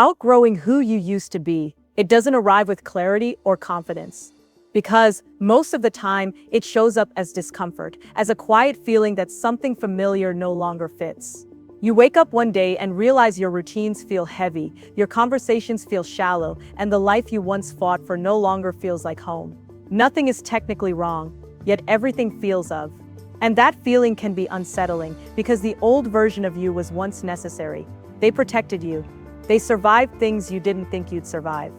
Outgrowing who you used to be, it doesn't arrive with clarity or confidence. Because most of the time, it shows up as discomfort, as a quiet feeling that something familiar no longer fits. You wake up one day and realize your routines feel heavy, your conversations feel shallow, and the life you once fought for no longer feels like home. Nothing is technically wrong, yet everything feels of. And that feeling can be unsettling because the old version of you was once necessary. They protected you. They survived things you didn't think you'd survive.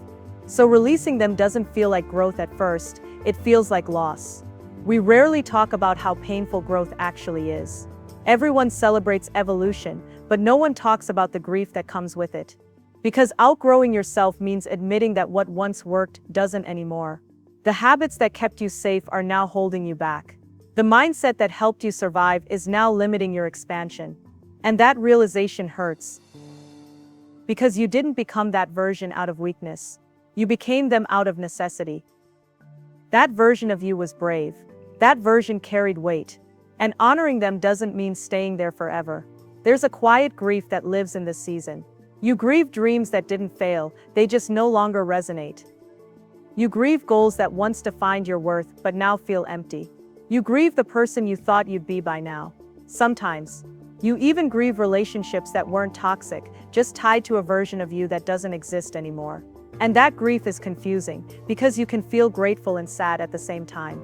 So releasing them doesn't feel like growth at first, it feels like loss. We rarely talk about how painful growth actually is. Everyone celebrates evolution, but no one talks about the grief that comes with it. Because outgrowing yourself means admitting that what once worked doesn't anymore. The habits that kept you safe are now holding you back. The mindset that helped you survive is now limiting your expansion. And that realization hurts. Because you didn't become that version out of weakness. You became them out of necessity. That version of you was brave. That version carried weight. And honoring them doesn't mean staying there forever. There's a quiet grief that lives in this season. You grieve dreams that didn't fail, they just no longer resonate. You grieve goals that once defined your worth but now feel empty. You grieve the person you thought you'd be by now. Sometimes, you even grieve relationships that weren't toxic, just tied to a version of you that doesn't exist anymore. And that grief is confusing, because you can feel grateful and sad at the same time.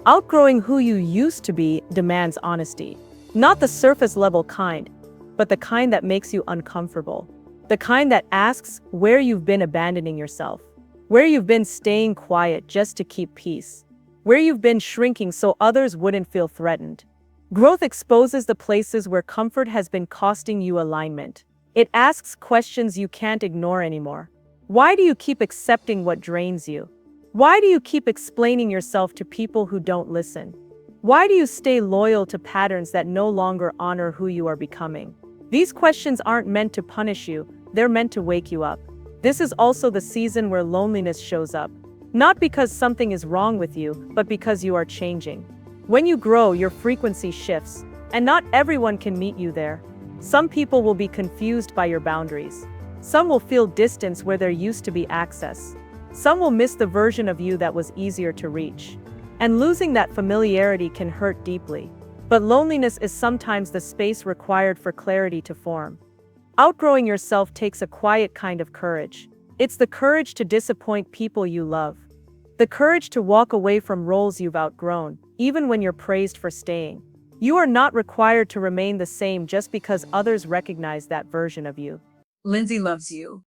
Outgrowing who you used to be demands honesty. Not the surface-level kind, but the kind that makes you uncomfortable. The kind that asks where you've been abandoning yourself. Where you've been staying quiet just to keep peace. Where you've been shrinking so others wouldn't feel threatened. Growth exposes the places where comfort has been costing you alignment. It asks questions you can't ignore anymore. Why do you keep accepting what drains you? Why do you keep explaining yourself to people who don't listen? Why do you stay loyal to patterns that no longer honor who you are becoming? These questions aren't meant to punish you, they're meant to wake you up. This is also the season where loneliness shows up. Not because something is wrong with you, but because you are changing. When you grow, your frequency shifts, and not everyone can meet you there. Some people will be confused by your boundaries. Some will feel distance where there used to be access. Some will miss the version of you that was easier to reach. And losing that familiarity can hurt deeply. But loneliness is sometimes the space required for clarity to form. Outgrowing yourself takes a quiet kind of courage. It's the courage to disappoint people you love. The courage to walk away from roles you've outgrown, even when you're praised for staying. You are not required to remain the same just because others recognize that version of you. Lindsay loves you.